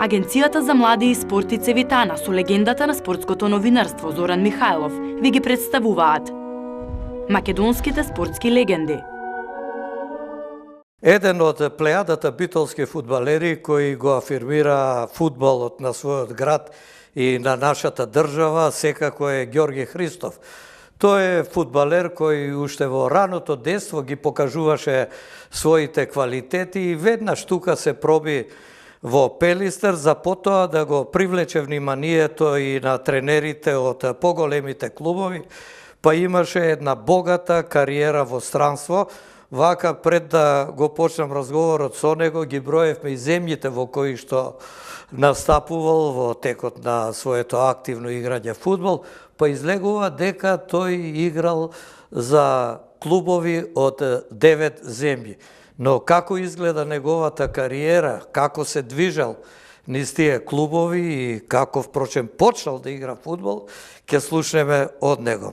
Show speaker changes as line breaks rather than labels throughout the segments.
Агенцијата за млади и спорт и Цевитана со легендата на спортското новинарство Зоран Михајлов ви ги представуваат македонските спортски легенди.
Еден од плејадата битолски фудбалери кои го афирмира фудбалот на својот град и на нашата држава секако е Ѓорги Христов. Тој е фудбалер кој уште во раното детство ги покажуваше своите квалитети и веднаш тука се проби во Пелистер, за потоа да го привлече вниманието и на тренерите од поголемите клубови, па имаше една богата кариера во странство. Вака, пред да го почнам разговорот со него, ги броевме и земјите во кои што настапувал во текот на своето активно играње фудбал, па излегува дека тој играл за клубови од 9 земји. Но како изгледа неговата кариера, како се движал низ тие клубови и како впрочем почнал да игра фудбал, ќе слушнеме од него.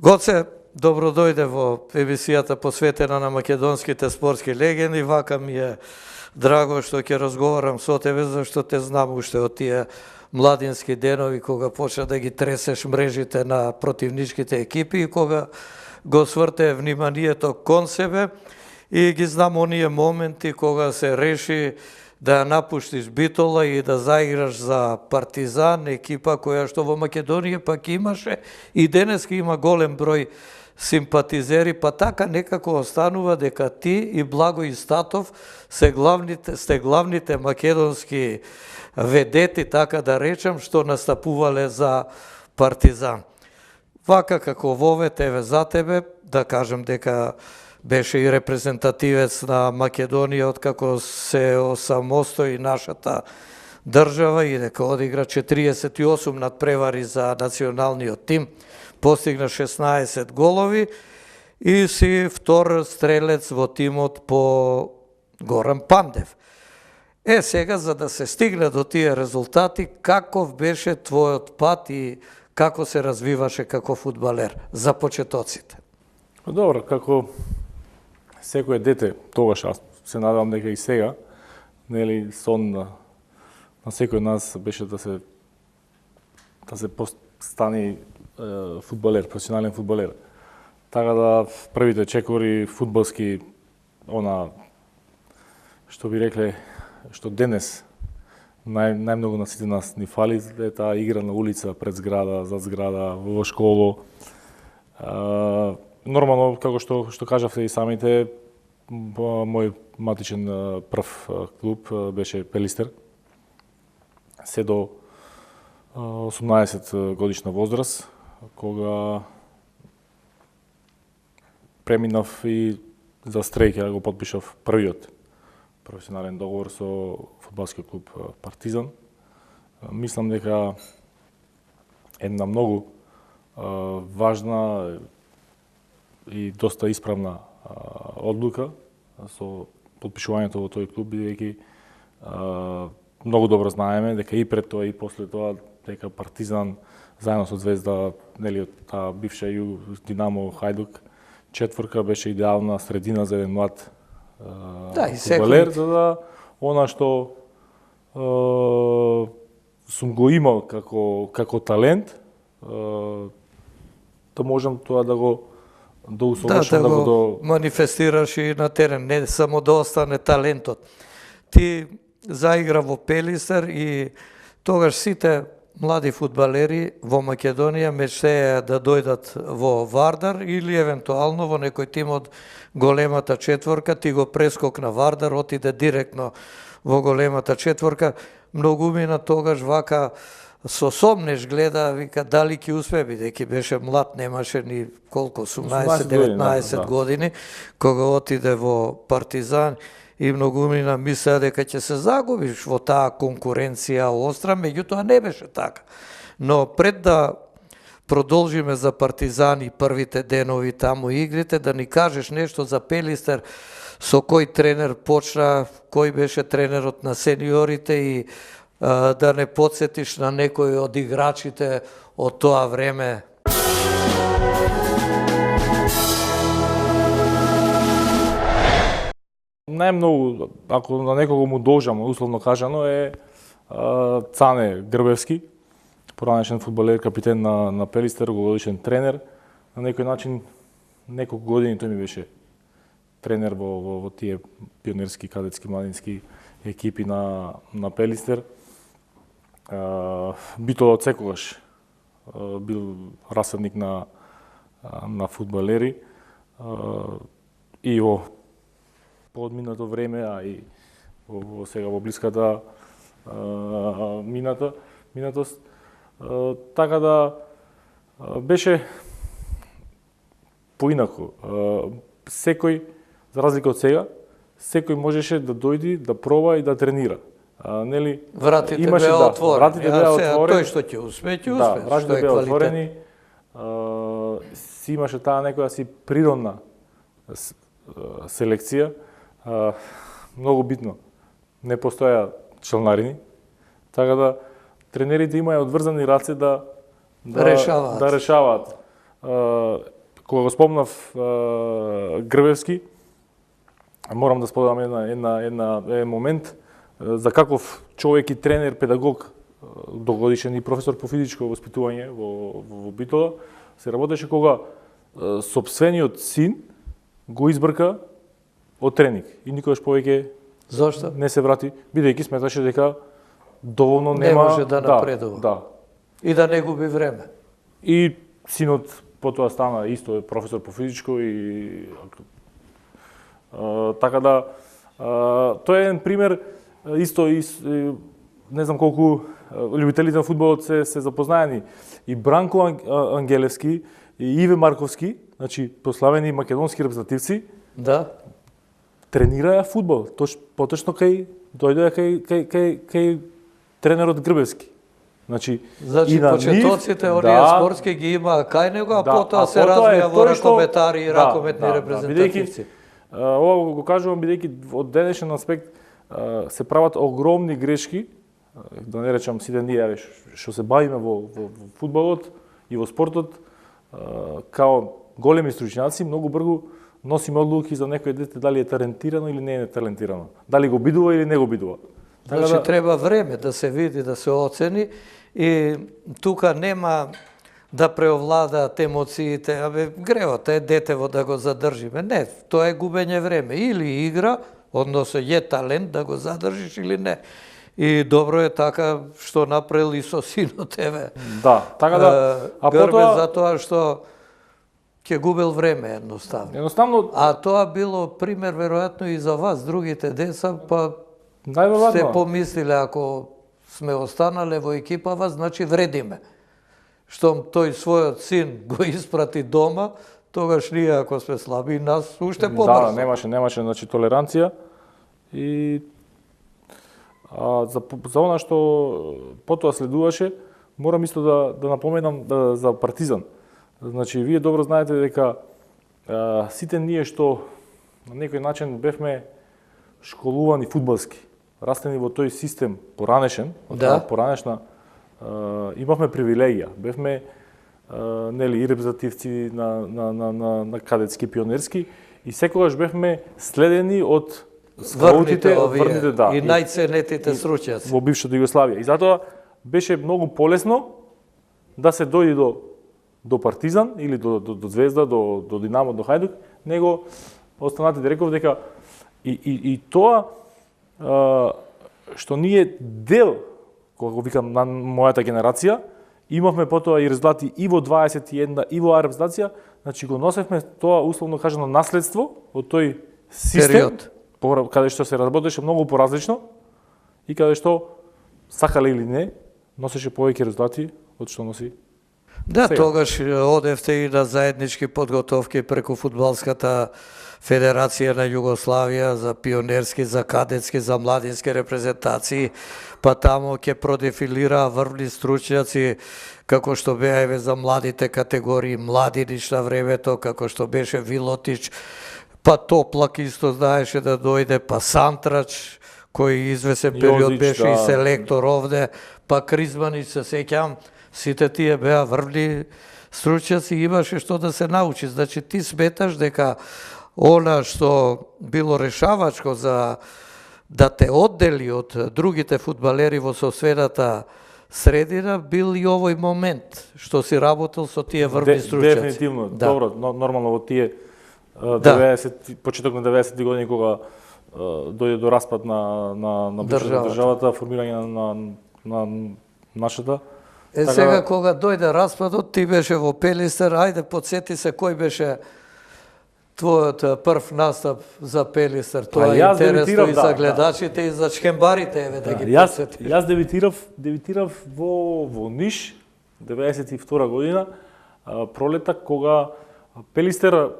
Гоце, добро дојде во емисијата посветена на македонските спортски легенди. Вака ми е драго што ќе разговарам со тебе, зашто те знам уште од тие младински денови кога почна да ги тресеш мрежите на противничките екипи и кога го сврте вниманието кон себе. И ги знам оние моменти кога се реши да ја напуштиш Битола и да заиграш за Партизан, екипа која што во Македонија пак имаше и денеска има голем број симпатизери, па така некако останува дека ти и Благој Статов сте главните македонски ведети, така да речам, што настапувале за Партизан. Вака како Вовет, еве за тебе, да кажем дека беше и репрезентативец на Македонија откако се осамостои нашата држава и дека одигра 48 надпревари за националниот тим, постигна 16 голови и си втор стрелец во тимот по Горан Пандев. Сега, за да се стигне до тие резултати, каков беше твојот пат и како се развиваше како фудбалер за почетоците?
Добро, како секое дете, тогаш аз се надевам дека и сега, нели, сон на секој нас беше да се стане фудбалер, професионален фудбалер. Така да првите чекори фудбалски, што би рекле, што денес најмногу на сите нас ни фали, е таа игра на улица, пред зграда, зад зграда, во школо. Нормално, како што кажавте и самите, мој матичен прв клуб беше Пелистер. Се до 18 годишна возраст, кога преминав и за Стрејќа го потпишав првиот професионален договор со фудбалскиот клуб Партизан. Мислам дека една многу важна и доста исправна одлука со потпишувањето во тој клуб, бидејќи многу добро знаеме дека и пред тоа и после тоа дека Партизан заедно со Звезда, нели, од таа бивша Динамо, Хајдук, четворка беше идеална средина за еден млад фудбалер, за да она што сум го имал како талент, да можам тоа да го усовршам,
да го манифестираш и на терен, не само да остане талентот. Ти заигра во Пелистер и тогаш сите млади фудбалери во Македонија мечтаеа да дојдат во Вардар или евентуално во некој тим од големата четворка. Ти го прескокна Вардар, отиде директно во големата четворка. Многу мина тогаш вака со сомнеш гледа, вика дали ќе успее, бидејќи беше млад, немаше ни колку, 18-19 години, кога отиде во Партизан. И многумина мислеа дека ќе се загубиш во таа конкуренција остра, меѓутоа не беше така. Но пред да продолжиме за Партизан и првите денови таму игрите, да ни кажеш нешто за Пелистер, со кој тренер почна, кој беше тренерот на сениорите и да не подсетиш на некој од играчите од тоа време.
Најмногу, ако на некого му должам, условно кажано, е Цане Грбевски, поранешен фудбалер, капитен на Пелистер, дugогодишен тренер. На некој начин, неколку години тој ми беше тренер во тие пионерски, кадетски, младински екипи на Пелистер. Битола од секогаш бил расадник на фудбалери и во подминато време, а и сега во блиската минатост. Така да беше поинаку. Секој, за разлика од сега, секој можеше да дојди, да проба и да тренира. Нели?
Вратите беа отворени.
Вратите беа отворени.
Тој што ќе успее, ќе
Да,
успее.
вратите беа отворени. Си имаше таа некоја си природна селекција. Многу битно. Не постоја членарини. Така да тренерите имаја одврзани раце да решаваат. Кога го спомнав Грбевски, морам да споделам еден момент за каков човек и тренер, педагог, догодишен и професор по физичко воспитување во Битола, се работеше кога сопствениот син го избрка од тренинг и никогаш повеќе
Зошто?
не се врати, бидејќи сметаше дека доволно
Не
нема
може да напредува.
Да.
И да не губи време.
И синот потоа стана исто професор по физичко и така да тој е еден пример исто и не знам колку љубителите на фудбалот се запознаени и Бранко Ангелевски и Иве Марковски, значи прославени македонски репрезентативци,
Да.
тренираја фудбал. Поточно дојдоа кај тренерот Грбевски. Значи
и на почетоците, оние спортски ги има кај него, а потоа се развија во ракометари и ракометни репрезентативци.
Ова го кажувам бидејќи од денешен аспект се прават огромни грешки, да не речам сите ние што се бавиме во фудбалот и во спортот, као големи стручњаци, многу брзо носиме одлуки за некој дете дали е талентирано или не е талентирано, дали го бидува или не го бидува.
Значи треба време да се види, да се оцени и тука нема да преовладаат емоциите, гревот е детево да го задржиме. Не, тоа е губење време. Или игра, односно е талент да го задржиш или не. И добро е така што направил и со синот тебе.
Да, така да.
А потоа затоа што ќе губил време едноставно. А тоа било пример веројатно и за вас, другите деца, па сте помислиле ако сме останале во екипава, значи вредиме. Штом тој својот син го испрати дома, тогаш ние ако сме слаби, нас уште побрзо.
Да, немаше значи толеранција и за она што потоа следуваше, морам исто да напоменам за Партизан. Значи, вие добро знаете дека сите ние што на некој начин бевме школувани фудбалски, растени во тој систем поранешен, поранешна, имавме привилегија. Бевме нели и репрезентативци на кадетски, пионерски и секогаш бевме следени од
врвните
и
најценетите стручњаци
во бившата Југославија. И затоа беше многу полесно да се дојде до Партизан или до Звезда, до Динамо, до Хајдук, него останатите реков дека и тоа што ние дел, кога го викам на мојата генерација, имавме потоа и резултати и во 21 и во репрезентација, значи го носевме тоа условно кажано наследство од тој систем каде што се работеше многу поразлично и каде што сакале или не носеше повеќе резултати од што носи.
Да, тогаш одевте и на заеднички подготовки преку фудбалската Федерација на Југославија за пионерски, за кадетски, за младински репрезентации, па таму ќе продефилираа врвни стручњаци како што беа еве за младите категории, Младинич на времето, како што беше Вилотич, па Топлак исто знаеше да дојде, па Сантрач, кој извесен период беше и селектор овде, па Кризманич, се сеќам, сите тие беа врвни стручњаци, имаше што да се научи. Значи ти сметаш дека Она што било решавачко за да те оддели од другите фудбалери во соседната средина, бил и овој момент што си работел со тие врвни стручаци.
Дефинитивно,
Да.
добро, нормално во тие 90 почеток на 90-ти години кога дојде до распад на државата, формирање на нашата.
Така, сега кога дојде распадот, ти беше во Пелистер, ајде подсети се кој беше твојот прв настап за Пелистер. Тоа е интересно и за гледачите и за чхембарите, еве да ги подсети.
Јас дебитирав во Ниш 92 година, пролета кога Пелистер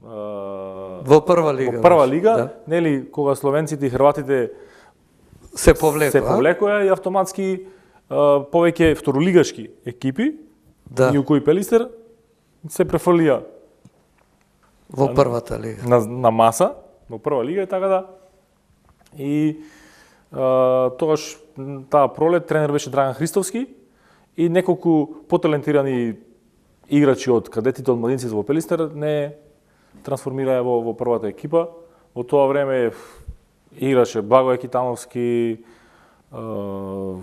во прва лига.
Во прва лига, да. Нели кога словенците и хрватите
се повлекоа
и автоматски повеќе второлигашки екипи,
да.
и кои Пелистер се префрлија
во првата лига.
На маса, во прва лига и така да. И тогаш таа пролет тренер беше Драган Христовски и неколку поталентирани играчи од кадетите од младинците во Пелистер не трансформираа во првата екипа. Во тоа време играше Благој Китановски,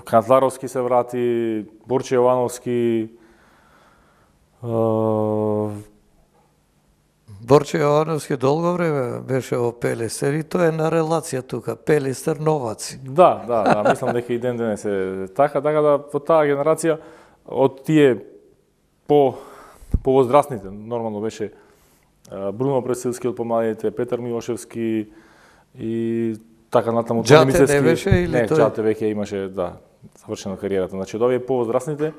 Кантларовски се врати, Борче Јовановски,
Борче Јовановски долго време беше во Пелистер и тоа е на релација тука, Пелистер новаци.
Да, мислам дека и ден денес е така да во таа генерација од тие повозрастните, нормално беше Бруно Пресилски од помладите, Петар Милошевски и така натаму.
Джате не беше или
не,
тој?
Джате веќе имаше, да, завршена кариерата. Значи, од овие повозрастните,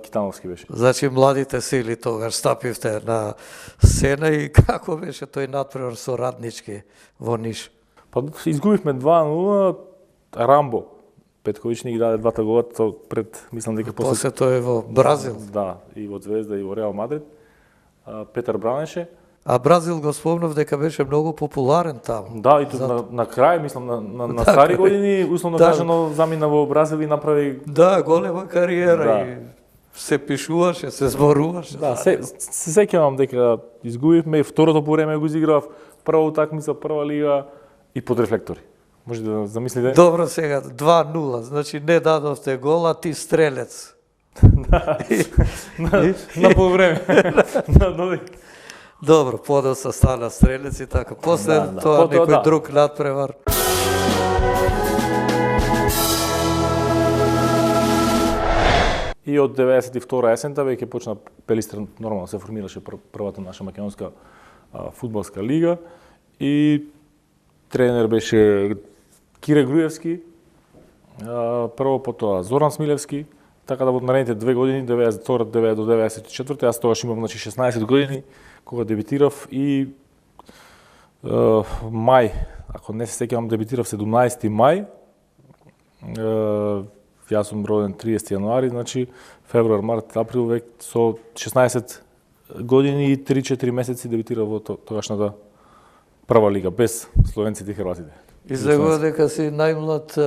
Китановски беше.
Значи, младите сили тогаш стапивте на сцена и како беше тој натпревар со Раднички во Ниш?
Па изгубивме 2-0, Рамбо Петкович ни ги даде двата гола пред, мислам дека
после тој во Бразил.
Да, и во Звезда и во Реал Мадрид. Петар бранеше.
А Бразил го спомнав дека беше многу популарен таму.
Да, и на крај, мислам, на стари години, условно кажано, замина во Бразил и направи...
Да, голема кариера и се пишуваше, се зборуваше.
Да, се сеќавам дека изгубивме и второто по време го изиграв, прва утакмица, прва лига и под рефлектори. Може да замислите?
Добро сега, 2-0, значи не дадовте гол, а ти стрелец.
На полувреме.
Добро, подоста стана стрелец и така. После тоа некој друг надпревар.
И од 92 есента веќе почна Пелистер, нормално се формираше првата наша македонска фудбалска лига и тренер беше Кире Груевски, прво потоа Зоран Смилевски, така да во наредните 2 години, 92 до 94, јас тогаш имам 16 години, кога дебитирав и мај, ако не се сеќавам, дебитирав 17 мај, јас сум роден 30 јануари, значи февруар, март, април век со 16 години и 3-4 месеци дебитирав во тогашната прва лига, без словенците и хрватите.
Излегува дека си најмлад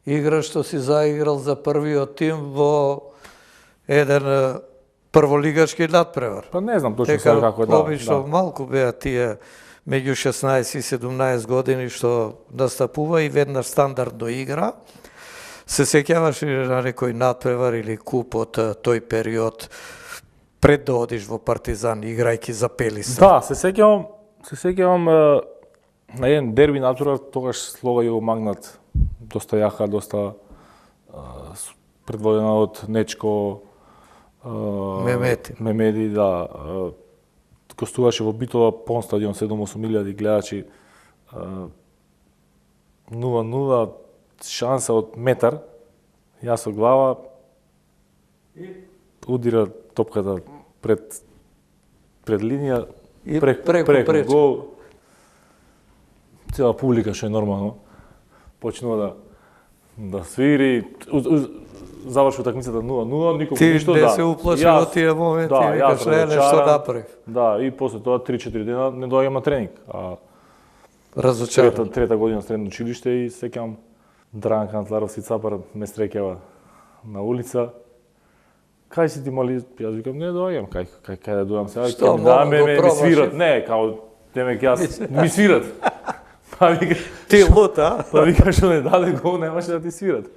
играч што си заиграл за првиот тим во еден прволигашки надпревар.
Па не знам точно сега како е, да.
Обично малку беа тие меѓу 16 и 17 години што настапува и веднаш стандардно игра. Се сеќаваш ли на некој надпревар или куп од тој период пред да одиш во Партизан играјќи за Пелистер?
Да, се сеќавам на еден дерби надпревар, тогаш Слога Југо Магнат доста јака, доста предводена од Нечко Мемеди, да. Гостуваше во Битола, пон стадион 7-8 гледачи. 0-0, шанса од метар. Јас со глава удира топката пред линија
и преку
гол. Цела публика, што е нормално, почнува да свири. Заврши утакмицата 0-0, никому ништо.
Ти не се уплаши во тие моменти, викаш, леле, што направив?
Да, и после тоа 3-4 дена не доаѓам на тренинг.
Разочаран.
Трета година средно училиште и сеќавам Драган Кантларовски Цапар ме среќава на улица. кај си ти мали, јас викам не доаѓам, кај да доаѓам сега,
Што,
да
мора
ми
пробаш,
свират, не, као темек јас ми свират. Па вика,
Ти лут, а?
па вика што не даде гол, немаше да ти свират.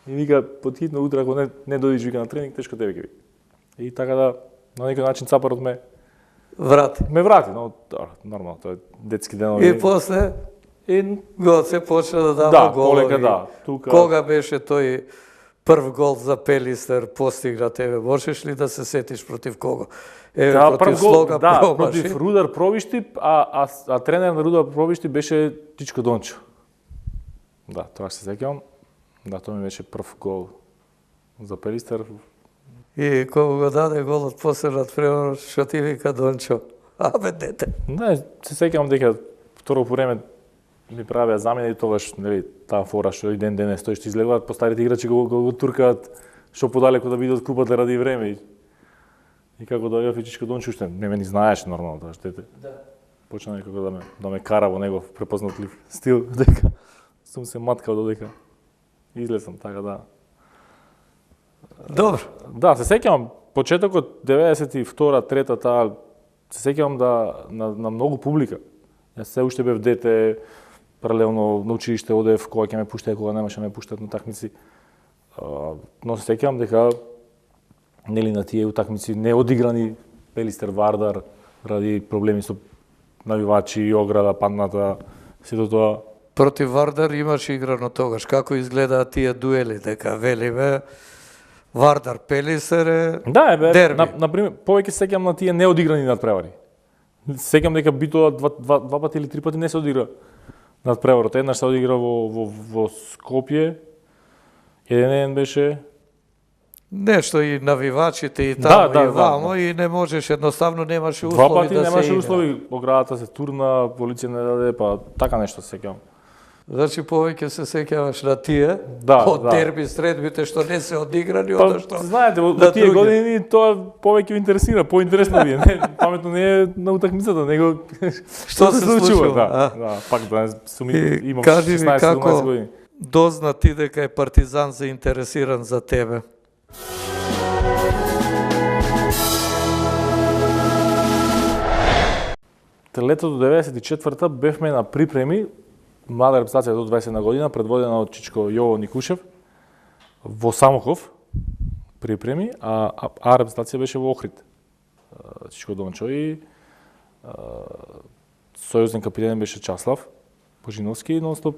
И вика потхитно утре ако не дојдеш вика на тренинг, тешко тебе ќе. И така да на некој начин цапарот ме
Врати.
но нормално, тоа е детски денови.
И после
И
го се почна да дава
да,
голови.
полека да. Тука
Кога беше тој прв гол за Пелистер постигна тебе? Можеш ли да се сетиш против кого? Еве,
да,
против
прв гол,
Слога
да,
промаши.
против Рудар Пробишти, а тренер на Рудар Пробишти беше Тичко Дончо. Да, тоа се сеќавам. Да, тоа ми беше прв гол за Пелистер.
И кога го даде голот после надпреварот, што ти вика Дончо? Абе, дете.
Не, се сеќавам дека второ по време ми правеа замена и тогаш, нели, таа фора што и ден денес стои што излегуваат, постарите играчи го туркаат што подалеку да бидат купат ради време. И како дојдов и Тичко Дончо уште не ме ни знаеше нормално тоа штете. Да. Почна некако да ме кара во негов препознатлив стил, дека сум се маткал додека излезам, така да.
Добро.
Да, се сеќавам почетокот 92-та, 3-та таа се сеќавам на многу публика. Јас се уште бев дете, паралелно на училиште одев кога ќе ме пуштаат, кога немаше да ме пуштаат на такмици. Но се сеќавам дека нели на тие утакмици не одиграни Пелистер Вардар ради проблеми со навивачи, ограда, падната, сето тоа.
Против Вардар имаше играно тогаш. Како изгледаат тие дуели, дека велиме Вардар Пелистер е
Да,
дерби.
на пример, повеќе се сеќавам на тие неодиграни надпревари. Сеќавам дека Битола два пати или три пати не се одигра надпреварот. Еднаш се одигра во Скопје, еден беше.
Нешто и навивачите и
Да,
таму
да,
и вамо
да.
и не можеш, едноставно немаше
Два
услови
пати
да се
немаше
игра.
услови, оградата се турна, полиција не даде, па така нешто се сеќавам.
Значи повеќе се сеќаваш на тие
Да,
од
да.
дерби средбите што не се одиграни,
Па,
одошто.
знаете, во
на
тие
други.
години тоа повеќе ви интересира, поинтересно ви е. Не, паметно не е на утакмицата, него
Што се случува,
Да,
а?
да, пак да сум
И
имам
кажи ми
16-17
како
години.
дозна ти дека е Партизан заинтересиран за тебе?
Летото 94-та бевме на припреми, млада репрезентација до 20 година, предводена од Чичко Јово Никушев, во Самоков припреми, а репрезентација беше во Охрид. Чичко Дончо и сојузен капитен беше Часлав Божиновски, нонстоп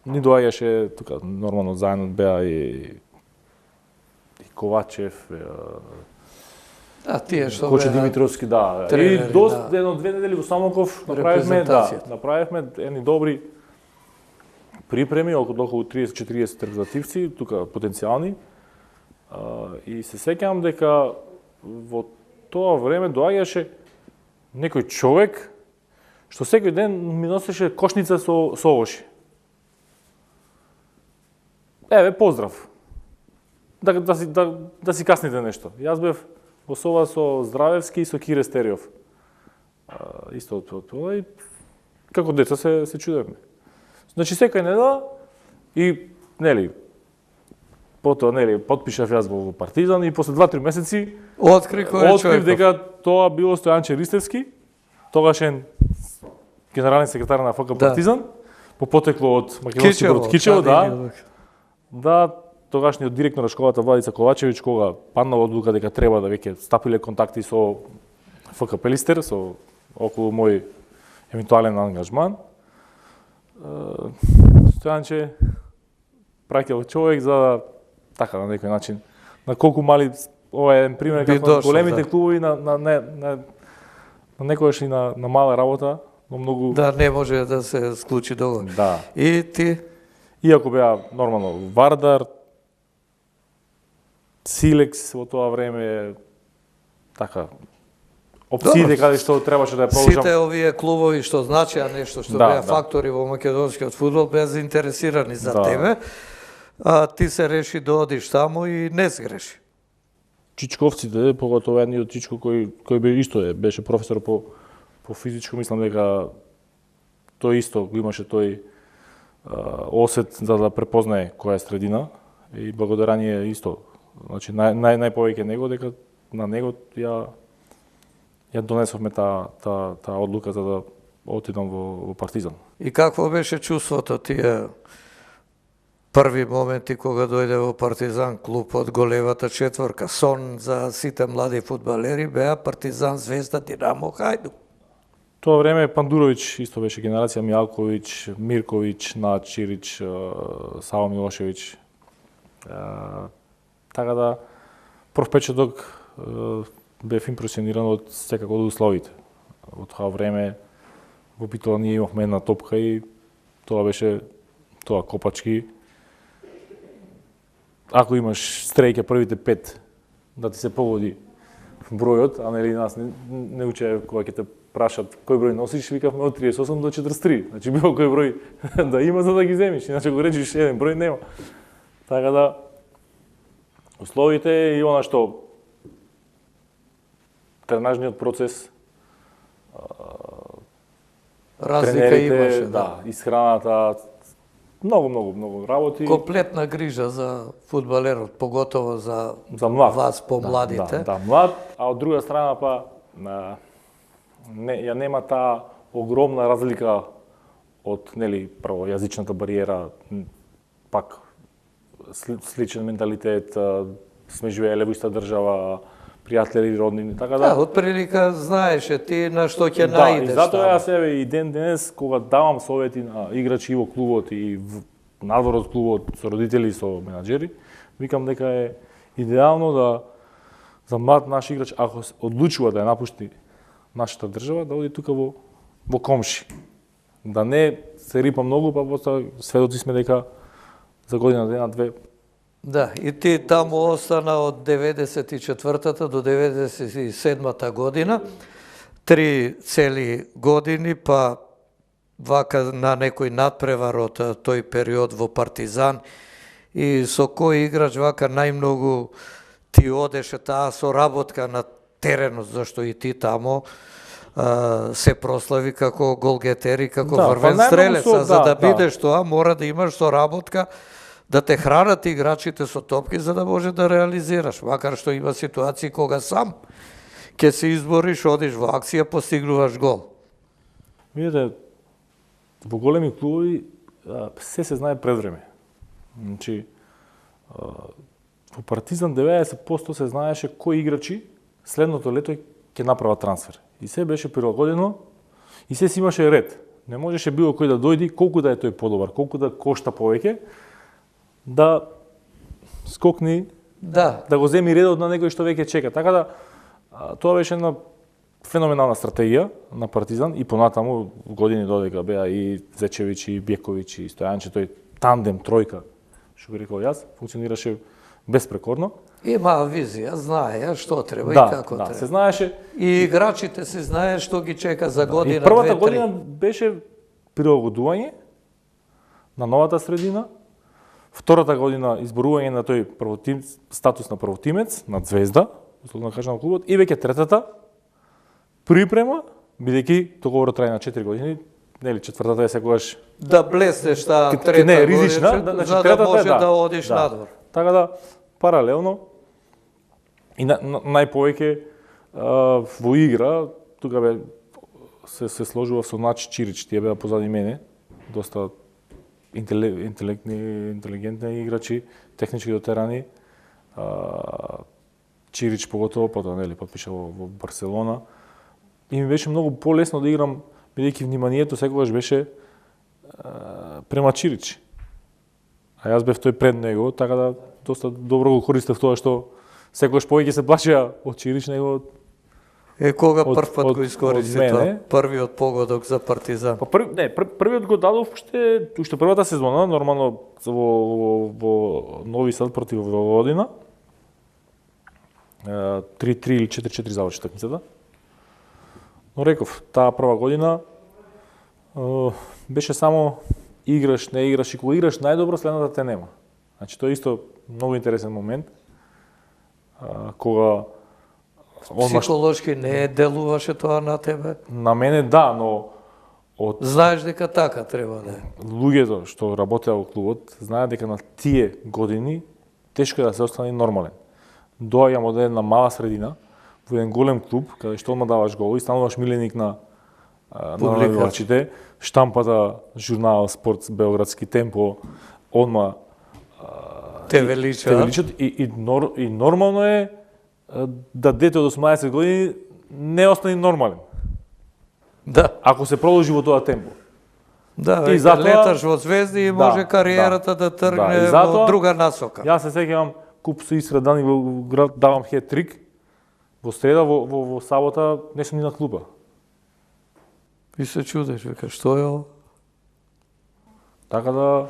ни доаѓаше тука нормално заедно беа и Ковачев,
А тие што
Коче
беа
Димитровски, да.
тренери,
И доста
да.
едно-две недели во Самоков направивме едни добри припреми, околу 30-40 репрезентативци, тука потенцијални. И се сеќавам дека во тоа време доаѓаше некој човек што секој ден ми носеше кошница со овоши. Еве, поздрав. Да си касните нешто. Јас бев во соба со Здравевски и со Кире Стериов. Исто од тоа и како деца се чудевме. Значи секој недела и нели потоа нели потпишав јас во Партизан и после 2-3 месеци
Откри кој е
открив
човеков.
дека тоа било Стојанче Ристевски, тогашен генерален секретар на ФК Партизан, по потекло од македонски брод Кичево, да. Да, тогашниот директор на школата Владица Ковачевиќ, кога паднала одлука дека треба да веќе стапиле контакти со ФК Пелистер, со околу мој евентуален ангажман, Стојанче праќал човек за да, така на некој начин, на колку мали, ова е еден пример како на големите клубови на некојаш и на мала работа, но многу
Да, не може да се склучи договор.
да.
И ти
Иако беа нормално Вардар, Силекс во тоа време, така, опциите каде што требаше да ја продолжам.
сите овие клубови што значеа нешто, што беа фактори во македонскиот фудбал, беа заинтересирани за тебе, а ти се реши да одиш таму и не сгреши.
Чичковците, поготово едниот Чичко кој беше професор по физичко, мислам дека тој исто го имаше тој осет за да препознае која е средина и благодарение исто Значи најповеќе него дека на него ја донесовме таа одлука за да отидам во Партизан.
И какво беше чувството тие први моменти кога дојде во Партизан, клуб од големата четворка? Сон за сите млади фудбалери беа Партизан, Звезда, Динамо, Хајдук.
Тоа време Пандуровиќ исто беше генерација, Мијалковиќ, Мирковиќ, Над Чирич, Саво Милошевиќ. Така да прв печаток бев импресиониран од секако од условите. Од тоа време во Битола ние имавме една топка и тоа беше копачки. Ако имаш стрејка првите 5 да ти се погоди бројот, а нели нас не учеа кога ќе те прашат кој број носиш, викавме од 38 до 43. Значи било кој број да има за да ги земиш, иначе го речиш еден број нема. Така да условите и она што тренажниот процес,
Разлика имаше,
да, исхраната, многу работи.
Комплетна грижа за фудбалерот, поготово за
млад.
вас помладите.
Да, млад, а од друга страна па ја нема таа огромна разлика од нели прво јазичната бариера, пак сличен менталитет, сме живееле во иста држава, пријатели, роднини, така да.
Да, од прилика знаеше ти на што ќе
Да,
наидеш.
и затоа јас себе и ден денес кога давам совети на играчи во клубот и надвор од клубот со родители и со менаџери, викам дека е идеално да за млад наш играч ако се одлучува да ја напушти нашата држава, да оди тука во комши. Да не се рипа многу, па после сведоци сме дека за година, дена, две.
Да, и ти таму остана од 94-та до 97-та година, 3 цели години, па вака на некој надпревар од тој период во Партизан. И со кој играч вака најмногу ти одеше таа соработка на теренот, зашто и ти тамо се прослави како голгетер и како врвен стрелец, за да бидеш тоа мора да имаш соработка, да те хранат играчите со топки за да може да реализираш, макар што има ситуации кога сам ќе се избориш, одиш во акција, постигнуваш гол.
Видете, во големи клубови се знае пред време. Значи, во Партизан 90% се знаеше кои играчи следното лето ќе направат трансфер. И се беше прилагодено и се си имаше ред. Не можеше било кој да дојди, колку да е тој подобар, колку да кошта повеќе, да скокни, да го земи редот на некој што веќе чека. Така да, тоа беше една феноменална стратегија на Партизан и понатаму години додека беа и Зечевиќ и Бековиќ и Стојанче, тој тандем, тројка, што би рекол јас, функционираше безпрекорно.
Има визија, знаеја што треба и како треба.
Да, се знаеше.
И играчите се знае што ги чека за година,
и првата година беше прилагодување на новата средина. Втората година изборување на тој статус на првотимец, на Звезда, условно кажано клубот, и веќе третата припрема, бидејќи договорот трае на 4 години, нели четвртата е секогаш
да блеснеш таа трета
не, ризична,
година, за да може да одиш надвор.
Така да паралелно и најповеќе во игра тука се сложува со Начи Чирич, тие беа позади мене, доста интелигентни играчи, технички дотерани. Чирич поготово, потоа нели потпиша во Барселона. И ми беше многу полесно да играм, бидејќи вниманието секогаш беше према Чирич. А јас бев тој пред него, така да доста добро го користев тоа што секогаш повеќе се плашеа од Чирич него
кога прв пат го искористи тоа, првиот погодок за Партизан?
Првиот го дадов уште првата сезона, нормално во Нови Сад против Вojvodina. 3-3 или 4-4 заврши такмицата. Но реков, таа прва година беше само играш, не играш и кога играш најдобро, следната те нема. Значи тоа е исто многу интересен момент кога
психолошки не делуваше тоа на тебе?
На мене да, но
знаеш дека така треба да е.
Луѓето што работеа во клубот знаат дека на тие години тешко е да се остане нормален. доаѓам од една мала средина во еден голем клуб каде што одма даваш гол и стануваш миленик на навивачите, штампата, журнал Спорт Белградски, Темпо, одма
Те величат.
И нормално е да дете од 18 години не остане нормален.
Да.
Ако се продолжи во тоа темпо.
Да,
И
и
затоа-
леташ во звезди и може
Да,
кариерата да тргне
и затоа-
во друга насока.
Јас се сеќавам куп се исредани во град, давам хет-трик. Во среда, во сабота, не сум ни на клупа.
И се чудиш, вика, што е ово?
Така да...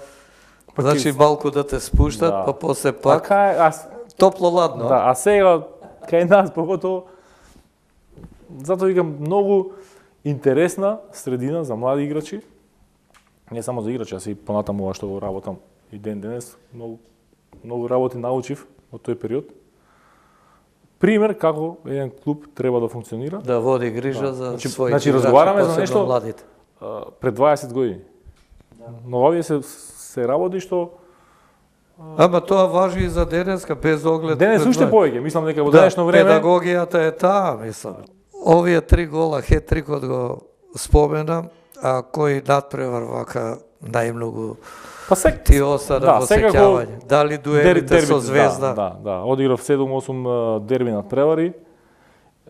пак
Значи
е-
малку да те спуштат,
Да.
па после пак
Така е,
топло-ладно.
да, а сега, кај нас, поготово, затоа викам, многу интересна средина за млади играчи. Не само за играчи, јас и понатаму ова што го работам и ден денес, многу работи научив во тој период. Пример како еден клуб треба да функционира.
Да води грижа
Да.
за
Значи-
своите
значи,
играчи,
разговараме за
посебно
нешто-
младите.
Пред 20 години. Но овие се работи што
Ама тоа важи и за денеска, без оглед.
денес
пред
уште
време.
повеќе, мислам дека во
Да,
денешно време
педагогијата е таа, мислам. Овие 3 гола, хет-трикот го спомена, а кој надпревар вака најмногу
па се
ти остана
Да,
во
секако
сеќавање? Дали дуелите со Звезда?
Да. Одиграв 7-8 дерби на превари.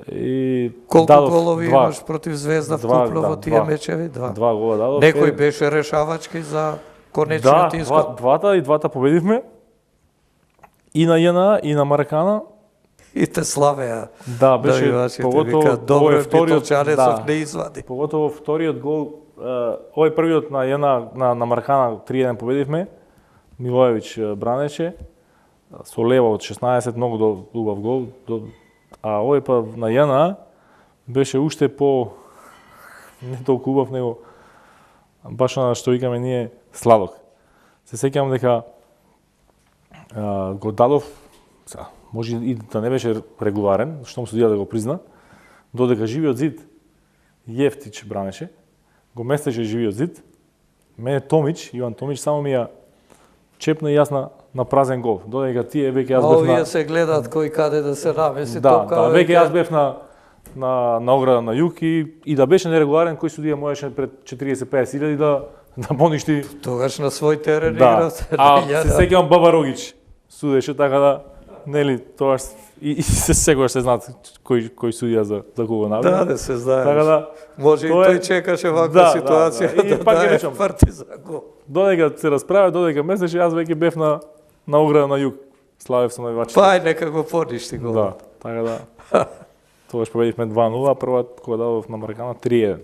И
Колку
дадов
голови
два-
имаш против Звезда
два,
вкупно
да,
во тие
два.
мечеви? Два.
Два гола дадов.
Некој беше решавачки за конечниот исход?
двата победивме. И на ЈНА и на Маракана.
И те славеа.
Да, беше
Навивачите,
поготово
вика, добро е
вториот
Битолчанецов не извади.
Поготово вториот гол, овој првиот на ЈНА на Маракана 3-1 победивме. Милоевиќ бранеше со лева од 16, многу убав гол. А овој па на ЈНА беше уште по не толку убав него баш на што викаме ние сладок. Се сеќавам дека го дадов, може и да не беше регуларен, што му судија да го призна, додека живиот зид Јефтич бранеше, го местеше живиот зид, мене Томич, Иван Томич, само ми ја чепна и јас на празен гол. Додека тие веќе
А
јас бев
овие
на...
се гледат кој каде да се намеси.
Да,
топка,
веќе јас бев на ограда на југ и да беше нерегуларен, кој судија можеше пред 40-50 илјади да поништи.
Тогаш на свој терен
Да,
играт.
а се сеќавам Баба Рогич судеше, така да, нели, тоа и се секогаш се знаат кој судија за кого навија.
Да, се знае.
Така да,
Може и
тоа е-
тој чекаше ваква
Да,
ситуација
да. И
да
пак ја
дае
речам.
Партизан гол.
додека се расправа, додека месеше, јас веќе бев на ограда на југ. Славев со навивачите.
Па ај нека го поништи гол.
Да, така да. Тогаш победивме 2-0, а прва кога дадов на Маракана 3-1.